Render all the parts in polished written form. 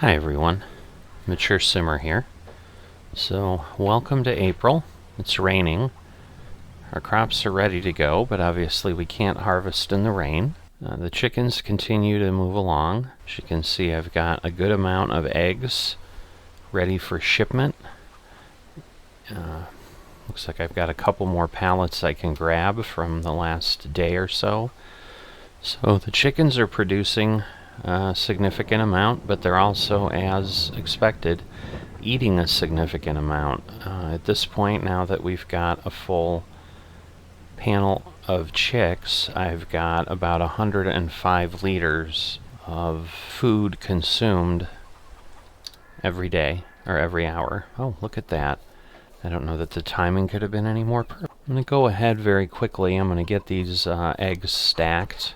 Hi everyone, Mature Simmer here. So, welcome to April. It's raining. Our crops are ready to go, but obviously we can't harvest in the rain. The chickens continue to move along. As you can see, I've got a good amount of eggs ready for shipment. Looks like I've got a couple more pallets I can grab from the last day or so. So the chickens are producing a significant amount, but they're also, as expected, eating a significant amount. At this point, now that we've got a full panel of chicks, I've got about 105 liters of food consumed every day, or every hour. Oh, look at that. I don't know that the timing could have been any more perfect. I'm going to go ahead very quickly. I'm going to get these eggs stacked,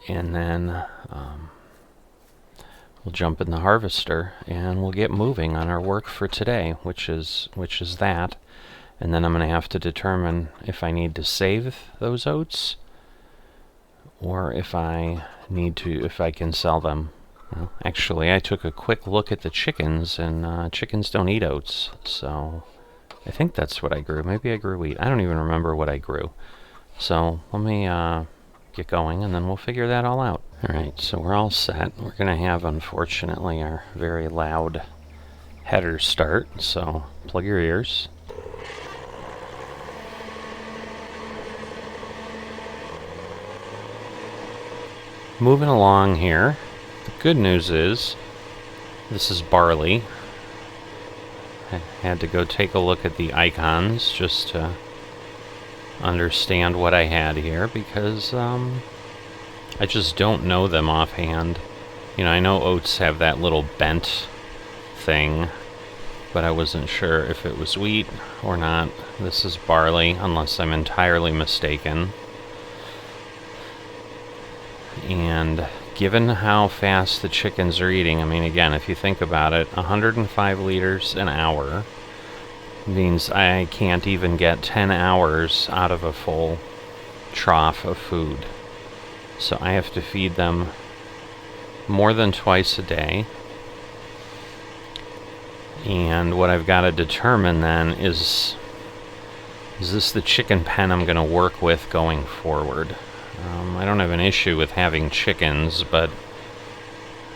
and then we'll jump in the harvester and we'll get moving on our work for today, which is that. And then I'm going to have to determine if I need to save those oats or if I can sell them. Well, actually, I took a quick look at the chickens, and chickens don't eat oats, so I think that's what I grew. Maybe I grew wheat. I don't even remember what I grew. So let me get going, and then we'll figure that all out. Alright, so we're all set. We're going to have, unfortunately, our very loud header start, so plug your ears. Moving along here. The good news is, this is barley. I had to go take a look at the icons just to understand what I had here, because I just don't know them offhand. You know, I know oats have that little bent thing, but I wasn't sure if it was wheat or not. This is barley, unless I'm entirely mistaken. And given how fast the chickens are eating, I mean, again, if you think about it, 105 liters an hour means I can't even get 10 hours out of a full trough of food. So I have to feed them more than twice a day. And what I've got to determine then is this the chicken pen I'm going to work with going forward? I don't have an issue with having chickens, but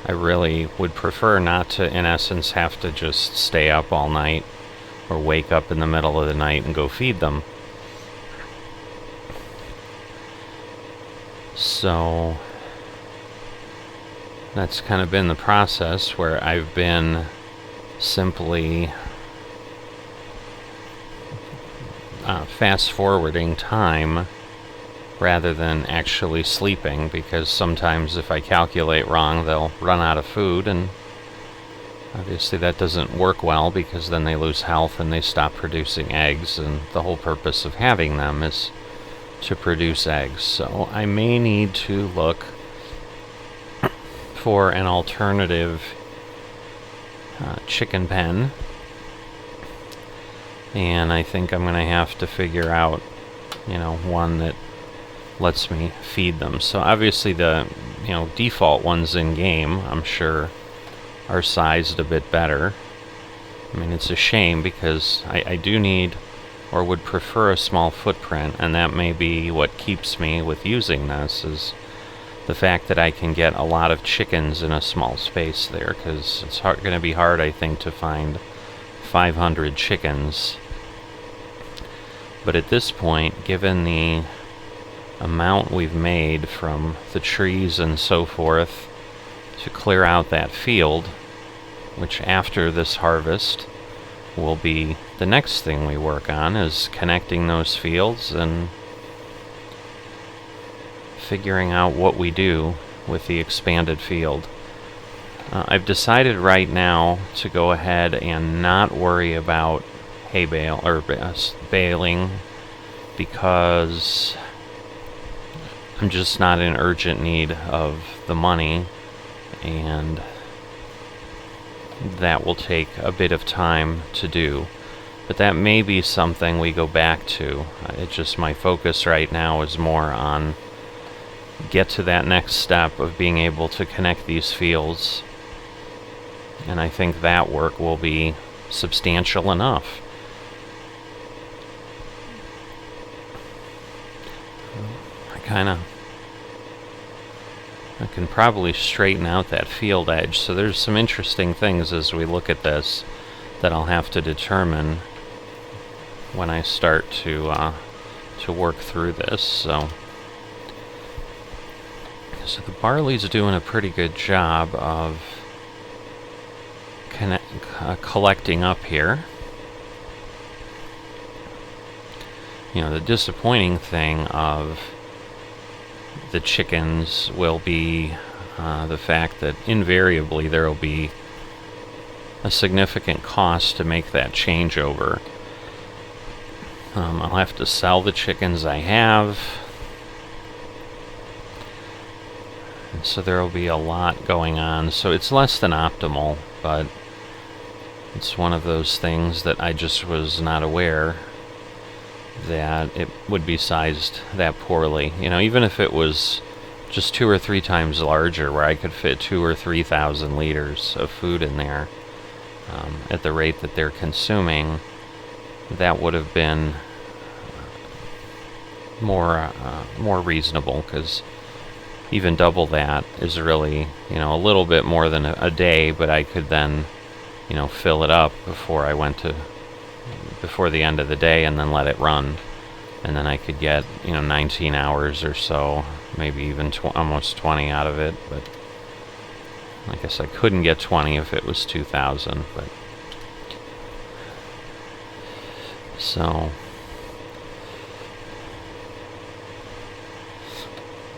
I really would prefer not to, in essence, have to just stay up all night or wake up in the middle of the night and go feed them. So that's kind of been the process where I've been simply fast-forwarding time rather than actually sleeping, because sometimes if I calculate wrong, they'll run out of food, and obviously that doesn't work well, because then they lose health and they stop producing eggs, and the whole purpose of having them is to produce eggs. So I may need to look for an alternative chicken pen, and I think I'm going to have to figure out, you know, one that lets me feed them. So obviously the, you know, default ones in game, I'm sure, are sized a bit better. I mean, it's a shame, because I do need, or would prefer, a small footprint, and that may be what keeps me with using this, is the fact that I can get a lot of chickens in a small space there, because it's going to be hard, I think, to find 500 chickens. But at this point, given the amount we've made from the trees and so forth to clear out that field, which after this harvest will be the next thing we work on, is connecting those fields and figuring out what we do with the expanded field. I've decided right now to go ahead and not worry about hay bale or baling, because I'm just not in urgent need of the money, and that will take a bit of time to do. But that may be something we go back to. It's just my focus right now is more on get to that next step of being able to connect these fields And I think that work will be substantial enough. I can probably straighten out that field edge. So there's some interesting things as we look at this that I'll have to determine when I start to work through this. So the barley's doing a pretty good job of collecting up here. You know, the disappointing thing of the chickens will be the fact that invariably there will be a significant cost to make that changeover. I'll have to sell the chickens I have, and so there will be a lot going on. So it's less than optimal, but it's one of those things that I just was not aware that it would be sized that poorly. You know, even if it was just 2 or 3 times larger, where I could fit 2,000 or 3,000 liters of food in there at the rate that they're consuming, that would have been more reasonable, because even double that is really, you know, a little bit more than a day, but I could then, you know, fill it up before the end of the day and then let it run, and then I could get, you know, 19 hours or so, maybe even almost 20 out of it. But I guess I couldn't get 20 if it was 2,000. But so,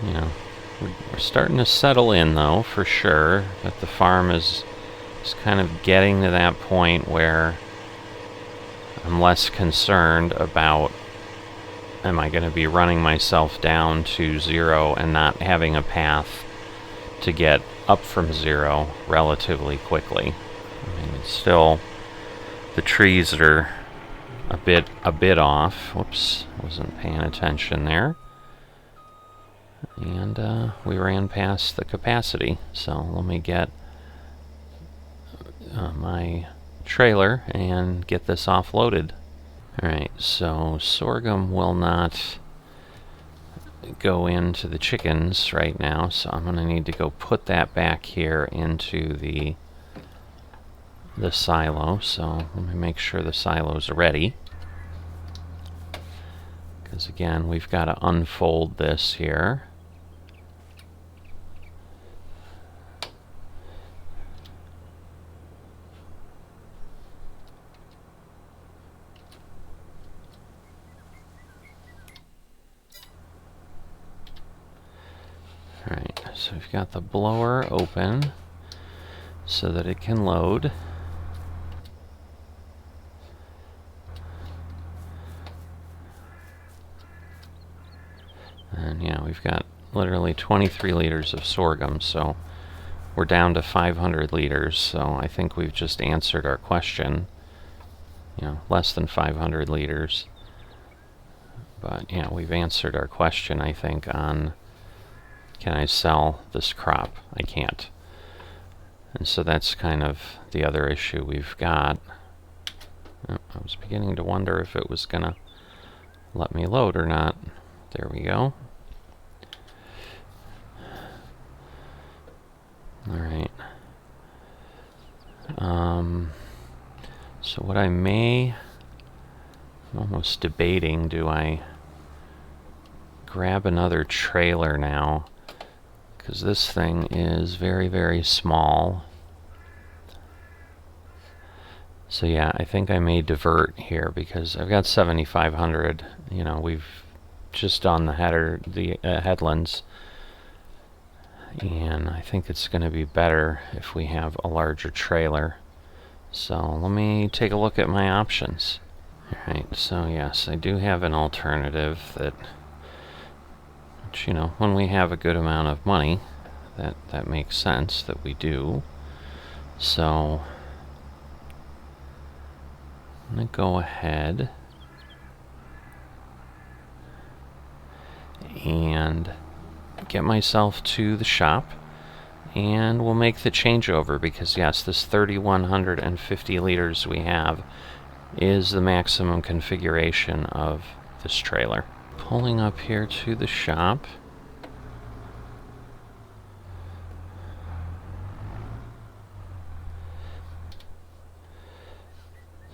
you know, we're starting to settle in, though, for sure, that the farm is kind of getting to that point where I'm less concerned about, am I going to be running myself down to 0 and not having a path to get up from 0 relatively quickly. I mean, it's still, the trees are a bit off. Whoops, wasn't paying attention there. And we ran past the capacity, so let me get my trailer and get this offloaded. Alright, so sorghum will not go into the chickens right now, so I'm going to need to go put that back here into the silo. So let me make sure the silo's ready, because again, we've got to unfold this here. Alright, so we've got the blower open so that it can load. And yeah, we've got literally 23 liters of sorghum, so we're down to 500 liters, so I think we've just answered our question. You know, less than 500 liters. But yeah, we've answered our question, I think, on can I sell this crop? I can't. And so that's kind of the other issue we've got. Oh, I was beginning to wonder if it was going to let me load or not. There we go. Alright. So what I'm almost debating, do I grab another trailer now? Because this thing is very, very small. So yeah, I think I may divert here, because I've got 7,500. You know, we've just done the headlands, and I think it's going to be better if we have a larger trailer. So let me take a look at my options. Alright, so yes, I do have an alternative which, you know, when we have a good amount of money, that makes sense that we do. So I'm going to go ahead and get myself to the shop And we'll make the changeover because, yes, this 3,150 liters we have is the maximum configuration of this trailer. Pulling up here to the shop.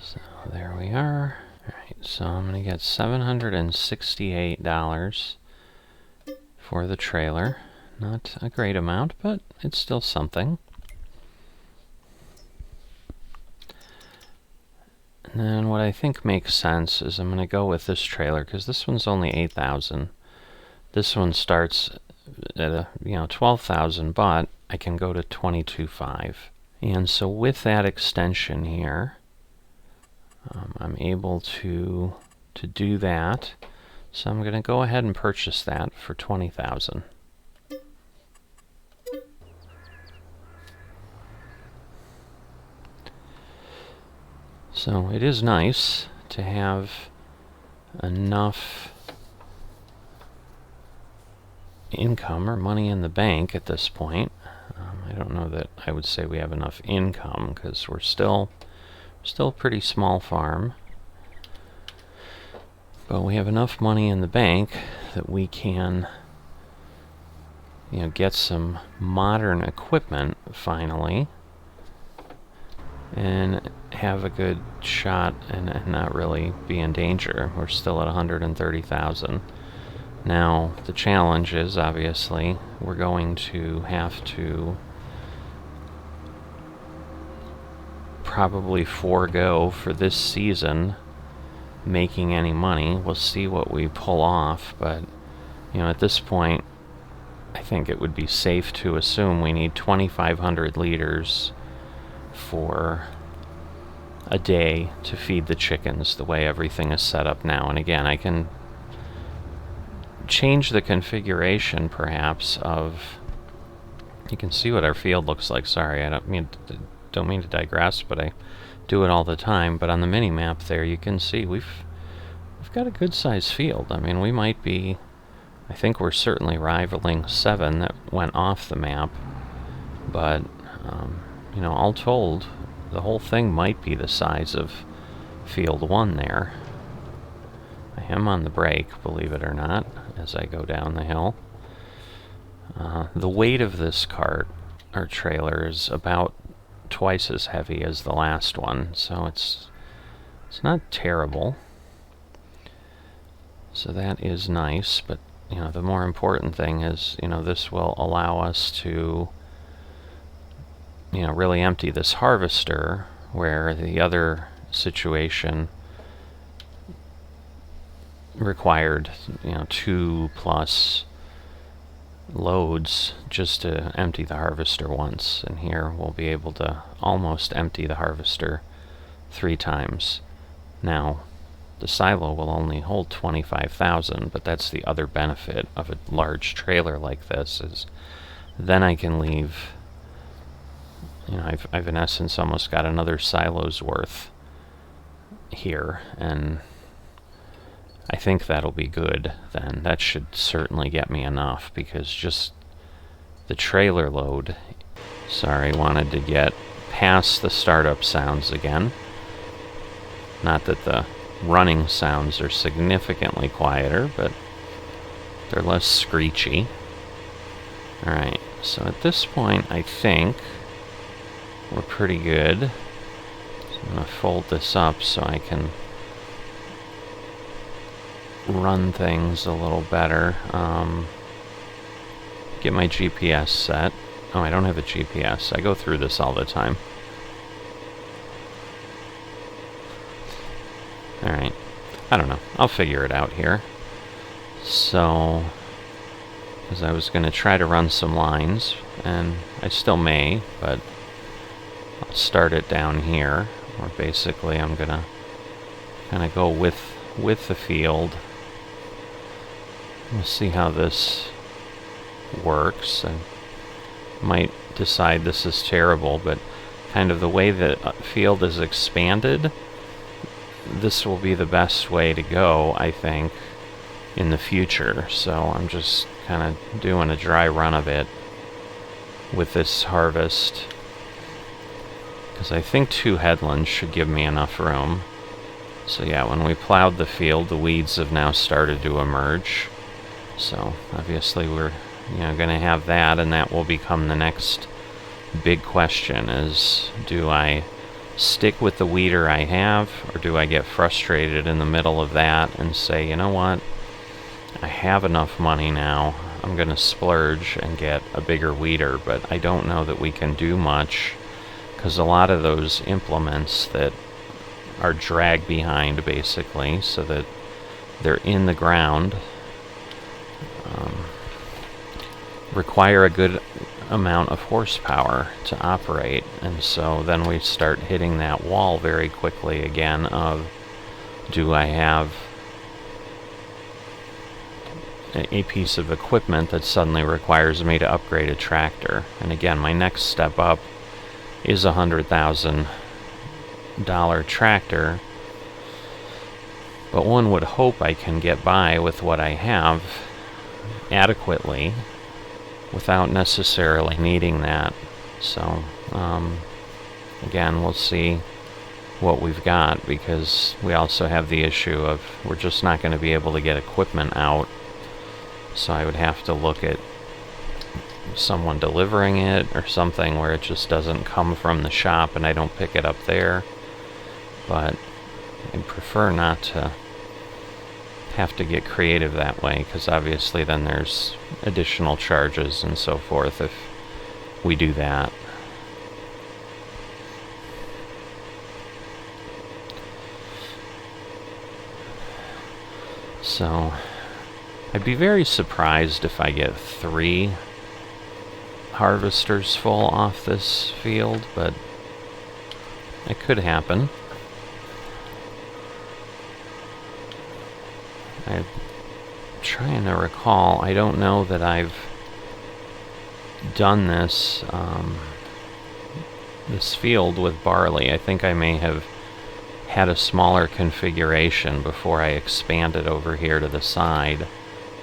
So there we are. Alright, so I'm going to get $768 for the trailer. Not a great amount, but it's still something. And then what I think makes sense is I'm going to go with this trailer because this one's only $8,000. This one starts at $12,000, but I can go to $22,500. And so with that extension here, I'm able to do that. So I'm going to go ahead and purchase that for $20,000. So it is nice to have enough income or money in the bank at this point. I don't know that I would say we have enough income because we're still a pretty small farm. But we have enough money in the bank that we can get some modern equipment finally and have a good shot and not really be in danger. We're still at 130,000. Now, the challenge is, obviously, we're going to have to probably forego for this season making any money. We'll see what we pull off, but at this point, I think it would be safe to assume we need 2,500 liters for a day to feed the chickens the way everything is set up now. And again, I can change the configuration perhaps of, you can see what our field looks like. Sorry, I don't mean to digress, but I do it all the time. But on the mini map there, you can see we've got a good sized field. I mean, we might be, I think we're certainly rivaling 7 that went off the map, but all told, the whole thing might be the size of field 1 there. I am on the brake, believe it or not, as I go down the hill. The weight of this cart, or trailer, is about twice as heavy as the last one, so it's not terrible. So that is nice, but the more important thing is, this will allow us to really empty this harvester, where the other situation required 2+ loads just to empty the harvester once, and here we'll be able to almost empty the harvester 3 times. Now, the silo will only hold 25,000, but that's the other benefit of a large trailer like this, is then I can leave, I've in essence almost got another silo's worth here, and I think that'll be good then. That should certainly get me enough, because just the trailer load, sorry, wanted to get past the startup sounds again. Not that the running sounds are significantly quieter, but they're less screechy. Alright, so at this point I think we're pretty good. So I'm going to fold this up so I can run things a little better. Get my GPS set. Oh, I don't have a GPS. I go through this all the time. Alright. I don't know. I'll figure it out here. So, because I was going to try to run some lines, and I still may, but I'll start it down here, where basically I'm going to kind of go with the field. We'll see how this works. I might decide this is terrible, but kind of the way the field is expanded, this will be the best way to go, I think, in the future. So I'm just kind of doing a dry run of it with this harvest, because I think 2 headlands should give me enough room. So yeah, when we plowed the field, the weeds have now started to emerge. So obviously we're going to have that, and that will become the next big question is, do I stick with the weeder I have, or do I get frustrated in the middle of that and say, you know what, I have enough money now, I'm going to splurge and get a bigger weeder. But I don't know that we can do much, because a lot of those implements that are drag behind, basically, so that they're in the ground, require a good amount of horsepower to operate, and so then we start hitting that wall very quickly again of, do I have a piece of equipment that suddenly requires me to upgrade a tractor? And again, my next step up is a $100,000 tractor, but one would hope I can get by with what I have adequately without necessarily needing that. So again, we'll see what we've got, because we also have the issue of we're just not going to be able to get equipment out. So I would have to look at someone delivering it or something where it just doesn't come from the shop and I don't pick it up there. But I'd prefer not to have to get creative that way, because obviously then there's additional charges and so forth if we do that. So I'd be very surprised if I get 3 harvesters full off this field, but it could happen. I'm trying to recall. I don't know that I've done this this field with barley. I think I may have had a smaller configuration before I expanded over here to the side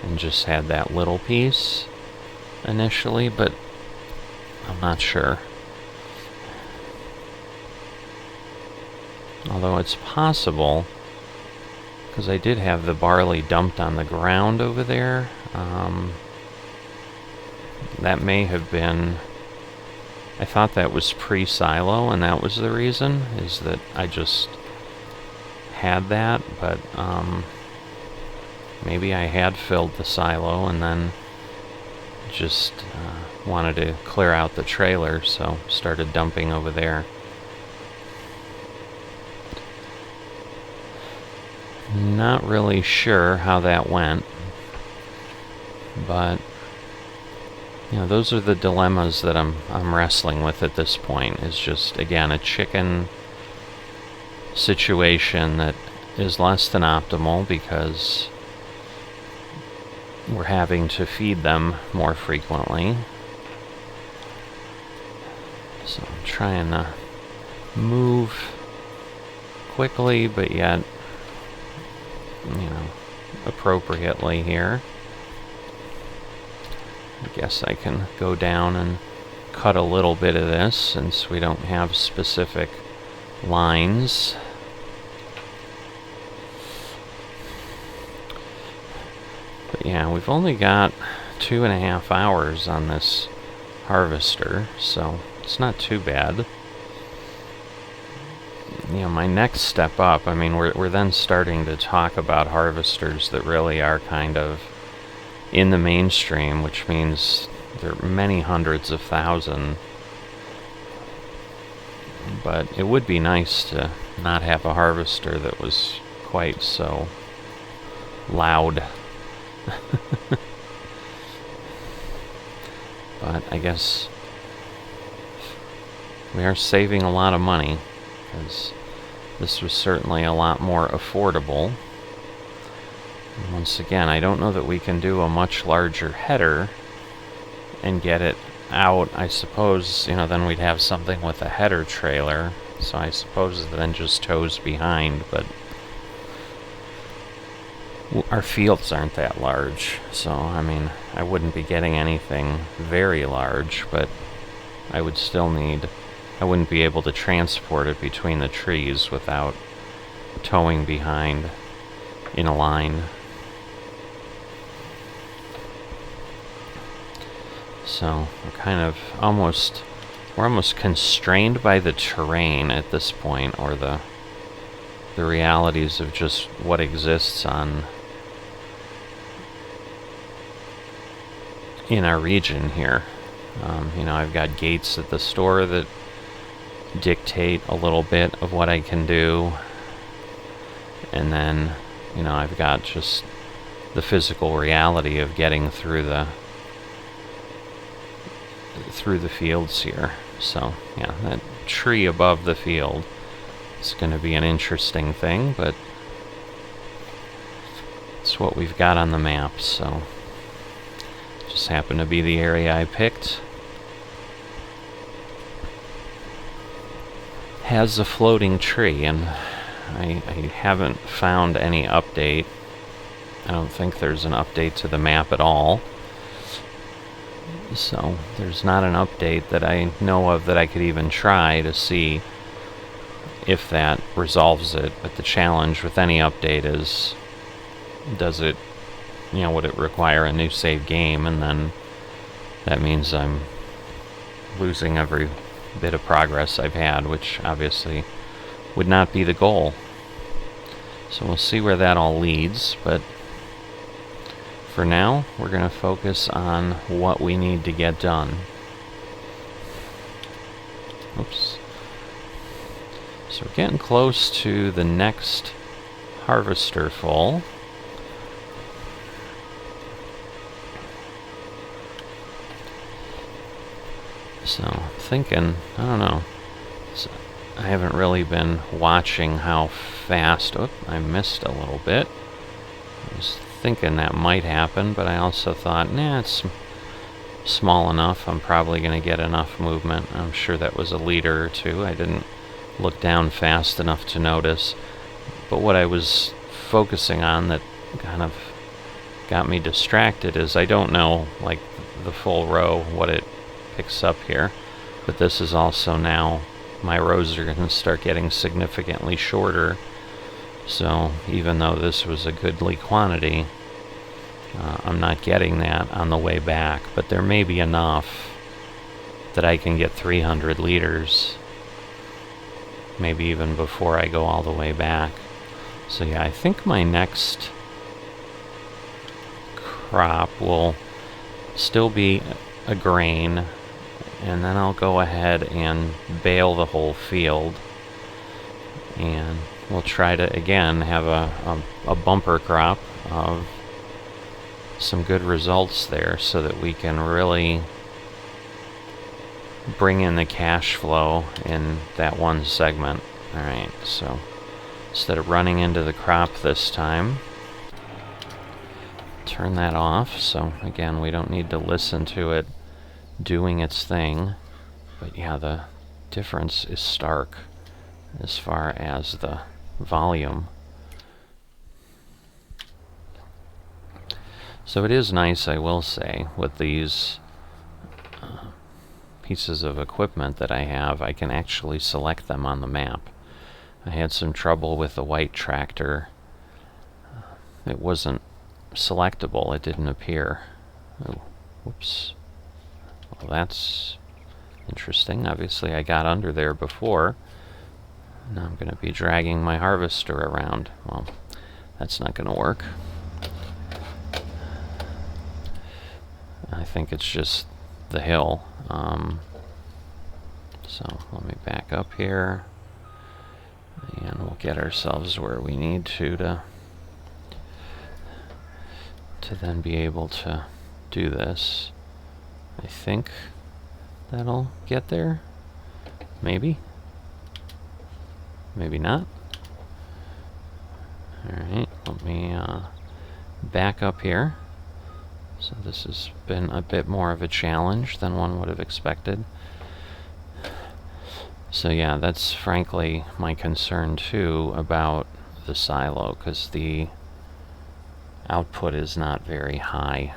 and just had that little piece initially, but I'm not sure. Although it's possible, because I did have the barley dumped on the ground over there. That may have been, I thought that was pre-silo, and that was the reason, is that I just had that, but maybe I had filled the silo and then just wanted to clear out the trailer, so started dumping over there. Not really sure how that went, but those are the dilemmas that I'm wrestling with at this point. Is just, again, a chicken situation that is less than optimal because we're having to feed them more frequently. So I'm trying to move quickly, but yet appropriately here. I guess I can go down and cut a little bit of this since we don't have specific lines. But yeah, we've only got 2.5 hours on this harvester, so it's not too bad. My next step up, I mean, we're then starting to talk about harvesters that really are kind of in the mainstream, which means there are many hundreds of thousands. But it would be nice to not have a harvester that was quite so loud. But I guess we are saving a lot of money, because this was certainly a lot more affordable. And once again, I don't know that we can do a much larger header and get it out. I suppose, then we'd have something with a header trailer, so I suppose it then just tows behind, but our fields aren't that large, so I mean, I wouldn't be getting anything very large, but I would still need, I wouldn't be able to transport it between the trees without towing behind in a line. So we're kind of we're almost constrained by the terrain at this point, or the realities of just what exists in our region here. You know, I've got gates at the store that dictate a little bit of what I can do, and then, you know, I've got just the physical reality of getting through the fields here. So yeah, that tree above the field is going to be an interesting thing, but it's what we've got on the map. So just happened to be the area I picked. Has a floating tree, and I haven't found any update. I don't think there's an update to the map at all. So there's not an update that I know of that I could even try to see if that resolves it. But the challenge with any update is, does it, you know, would it require a new save game? And then that means I'm losing every bit of progress I've had, which obviously would not be the goal. So we'll see where that all leads, but for now, we're going to focus on what we need to get done. Oops. So we're getting close to the next harvester full. So I'm thinking, I don't know. So I haven't really been watching how fast. Oh, I missed a little bit. I was thinking that might happen, but I also thought, nah, it's small enough. I'm probably going to get enough movement. I'm sure that was a leader or two. I didn't look down fast enough to notice. But what I was focusing on that kind of got me distracted is I don't know, like, the full row, what it picks up here. But this is also now, my rows are going to start getting significantly shorter. So even though this was a goodly quantity, I'm not getting that on the way back, but there may be enough that I can get 300 liters, maybe even before I go all the way back. So yeah, I think my next crop will still be a grain, and then I'll go ahead and bale the whole field, and we'll try to again have a bumper crop of some good results there, so that we can really bring in the cash flow in that one segment. Alright, so instead of running into the crop this time, turn that off. So again, we don't need to listen to it doing its thing, but yeah, the difference is stark as far as the volume. So it is nice, I will say, with these pieces of equipment that I have, I can actually select them on the map. I had some trouble with the white tractor. It wasn't selectable, it didn't appear. Oh, whoops. Well, that's interesting. Obviously I got under there before. Now I'm going to be dragging my harvester around. Well, that's not going to work. I think it's just the hill. So let me back up here, and we'll get ourselves where we need to then be able to do this. I think that'll get there. Maybe. Maybe not. Alright, let me back up here. So this has been a bit more of a challenge than one would have expected. So yeah, that's frankly my concern too about the silo, because the output is not very high.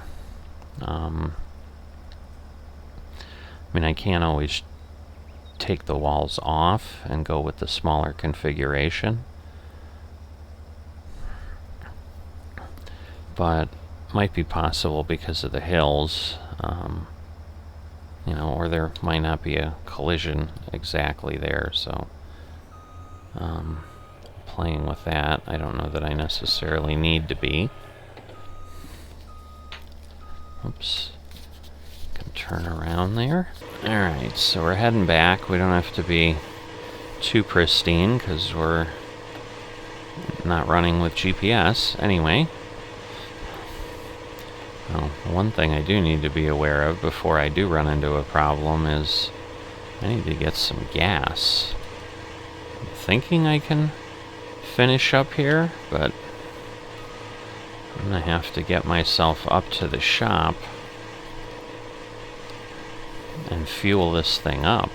I mean, I can't always take the walls off and go with the smaller configuration, but might be possible because of the hills, you know, or there might not be a collision exactly there, so playing with that. I don't know that I necessarily need to be. Oops. Can turn around there. Alright, so we're heading back. We don't have to be too pristine because we're not running with GPS anyway. Well, one thing I do need to be aware of before I do run into a problem is I need to get some gas. I'm thinking I can finish up here, but I'm gonna have to get myself up to the shop and fuel this thing up,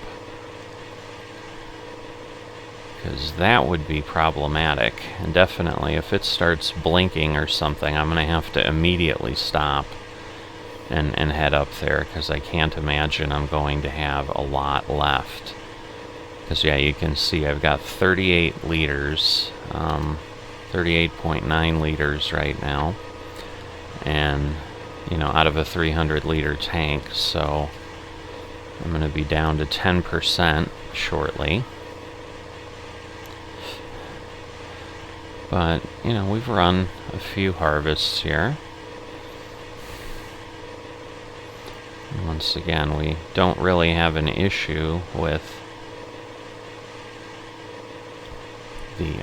because that would be problematic. And definitely if it starts blinking or something, I'm gonna have to immediately stop and head up there, because I can't imagine I'm going to have a lot left. Because yeah, you can see I've got 38 liters, 38.9 liters right now, and you know, out of a 300 liter tank, so I'm going to be down to 10% shortly. But you know, we've run a few harvests here. And once again, we don't really have an issue with the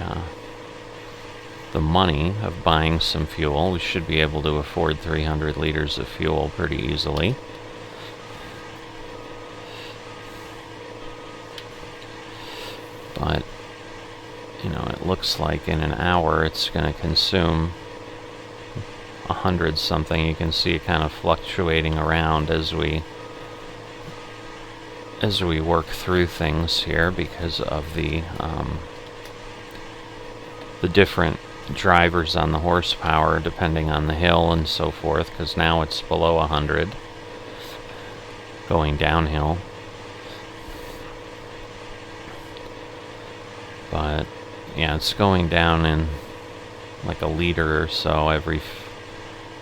money of buying some fuel. We should be able to afford 300 liters of fuel pretty easily. But you know, it looks like in an hour it's going to consume 100 something. You can see it kind of fluctuating around as we work through things here because of the different drivers on the horsepower depending on the hill and so forth, because now it's below 100 going downhill. But yeah, it's going down in like a liter or so every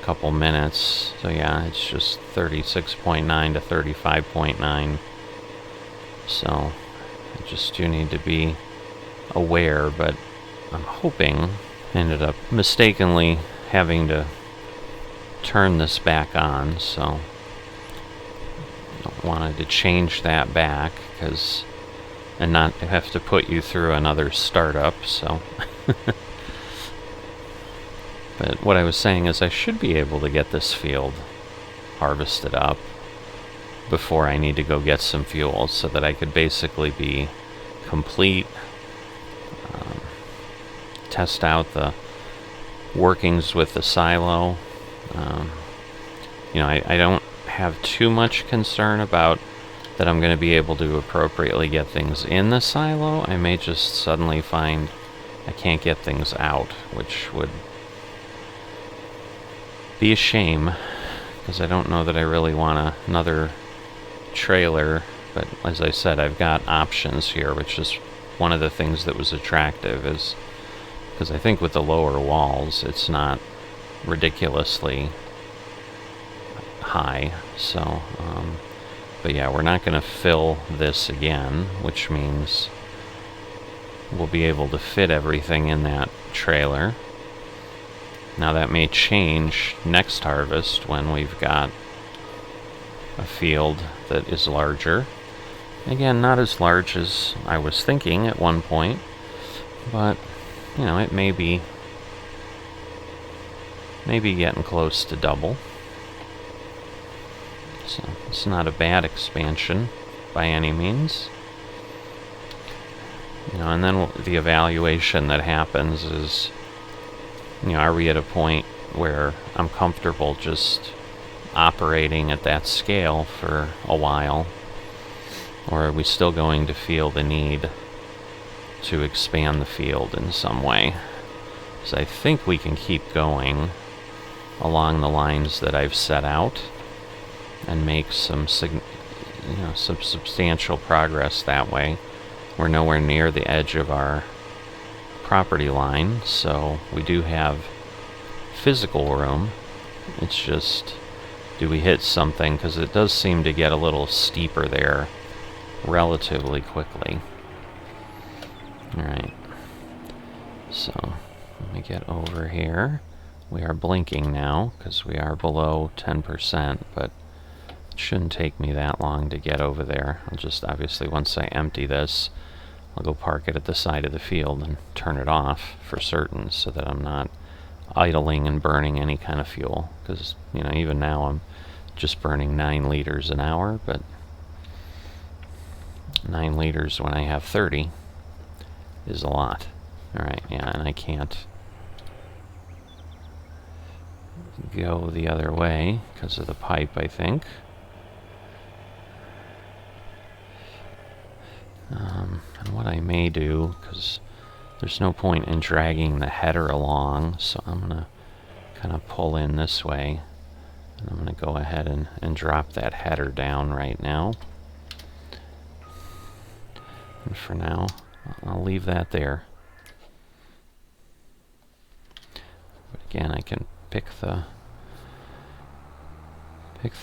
couple minutes. So yeah, it's just 36.9 to 35.9. So I just do need to be aware, but I'm hoping I ended up mistakenly having to turn this back on, so I wanted to change that back because and not have to put you through another startup, so but what I was saying is I should be able to get this field harvested up before I need to go get some fuel, so that I could basically be complete, test out the workings with the silo. You know, I don't have too much concern about that I'm going to be able to appropriately get things in the silo. I may just suddenly find I can't get things out, which would be a shame, because I don't know that I really want another trailer. But as I said, I've got options here, which is one of the things that was attractive, is because I think with the lower walls it's not ridiculously high. So but yeah, we're not going to fill this again, which means we'll be able to fit everything in that trailer. Now that may change next harvest when we've got a field that is larger. Again, not as large as I was thinking at one point, but you know, it may be getting close to double. So it's not a bad expansion by any means. You know, and then the evaluation that happens is, you know, are we at a point where I'm comfortable just operating at that scale for a while, or are we still going to feel the need to expand the field in some way? So I think we can keep going along the lines that I've set out and make some some substantial progress that way. We're nowhere near the edge of our property line, so we do have physical room. It's just, do we hit something? Because it does seem to get a little steeper there relatively quickly. Alright, so let me get over here. We are blinking now because we are below 10%, but it shouldn't take me that long to get over there. I'll just, obviously, once I empty this, I'll go park it at the side of the field and turn it off for certain so that I'm not idling and burning any kind of fuel. Because, even now I'm just burning 9 liters an hour, but 9 liters when I have 30 is a lot. Alright, yeah, and I can't go the other way because of the pipe, I think. And what I may do, because there's no point in dragging the header along, so I'm going to kind of pull in this way, and I'm going to go ahead and drop that header down right now. And for now, I'll leave that there. But again, I can pick the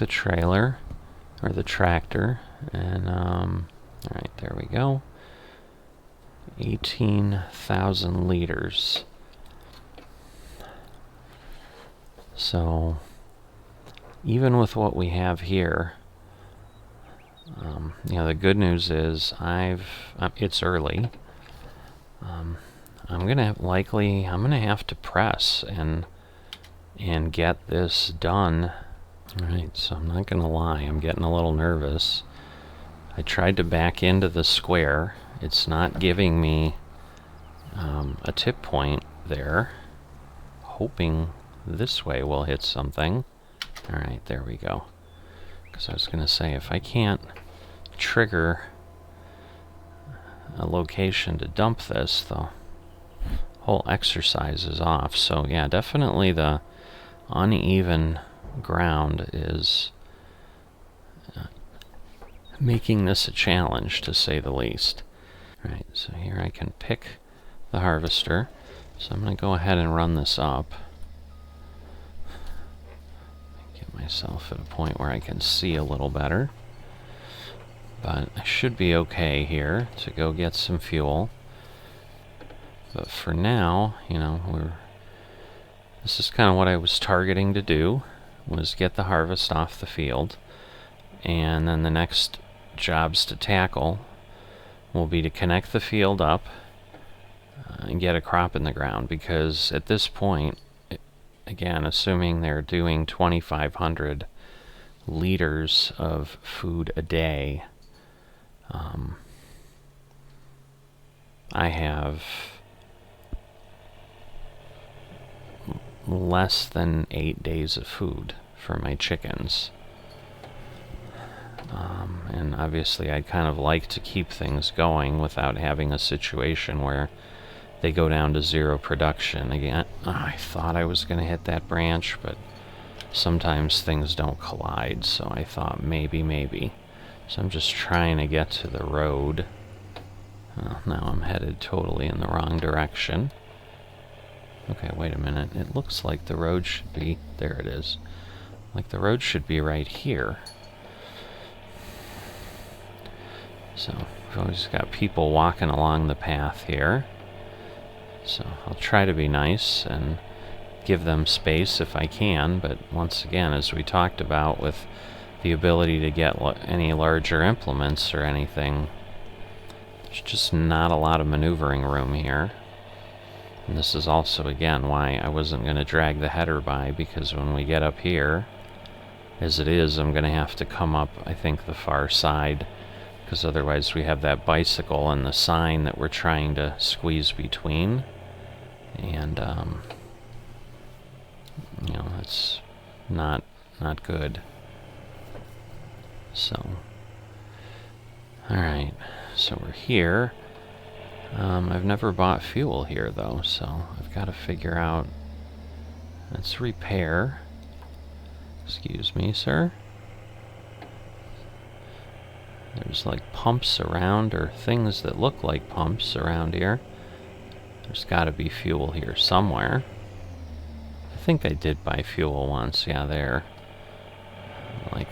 trailer, or the tractor, and alright, there we go. 18,000 liters. So, even with what we have here, the good news is it's early. I'm gonna have to press and get this done. Alright, so I'm not gonna lie, I'm getting a little nervous. I tried to back into the square. It's not giving me a tip point there. Hoping this way will hit something. Alright, there we go. Because I was going to say, if I can't trigger a location to dump this, the whole exercise is off. So yeah, definitely the uneven ground is making this a challenge, to say the least. Alright, so here I can pick the harvester. So I'm going to go ahead and run this up. Get myself at a point where I can see a little better. But I should be okay here to go get some fuel. But for now, this is kind of what I was targeting to do, was get the harvest off the field. And then the next jobs to tackle will be to connect the field up and get a crop in the ground, because at this point, again, assuming they're doing 2,500 liters of food a day, I have less than 8 days of food for my chickens. And obviously I'd kind of like to keep things going without having a situation where they go down to zero production. Again, I thought I was going to hit that branch, but sometimes things don't collide, so I thought maybe. So I'm just trying to get to the road. Now I'm headed totally in the wrong direction. Okay, wait a minute. It looks like the road should be... There it is. Like the road should be right here. So, we've always got people walking along the path here. So, I'll try to be nice and give them space if I can, but once again, as we talked about with the ability to get any larger implements or anything, there's just not a lot of maneuvering room here. And this is also, again, why I wasn't going to drag the header by, because when we get up here, as it is, I'm going to have to come up, I think, the far side, because otherwise we have that bicycle and the sign that we're trying to squeeze between. And, it's not good. So, alright, so we're here. I've never bought fuel here, though, so I've got to figure out... Let's repair. Excuse me, sir. There's like pumps around, or things that look like pumps around here. There's gotta be fuel here somewhere. I think I did buy fuel once, yeah, there. Like,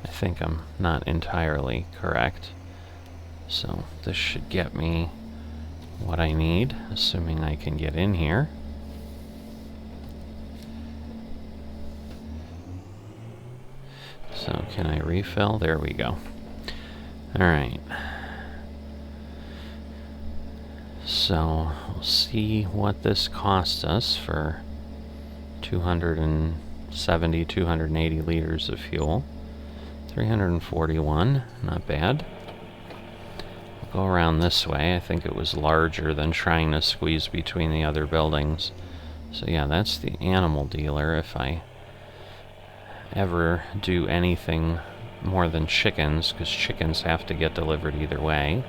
I think I'm not entirely correct. So this should get me what I need, assuming I can get in here. So can I refill? There we go. Alright. So we'll see what this costs us for 270, 280 liters of fuel. 341, not bad. We'll go around this way. I think it was larger than trying to squeeze between the other buildings. So yeah, that's the animal dealer. If I ever do anything more than chickens, because chickens have to get delivered either way.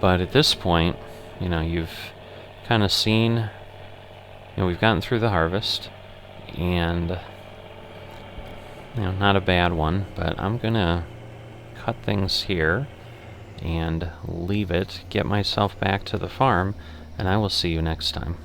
But at this point, you know, you've kind of seen, you know, we've gotten through the harvest, and, you know, not a bad one, but I'm gonna cut things here and leave it, get myself back to the farm, and I will see you next time.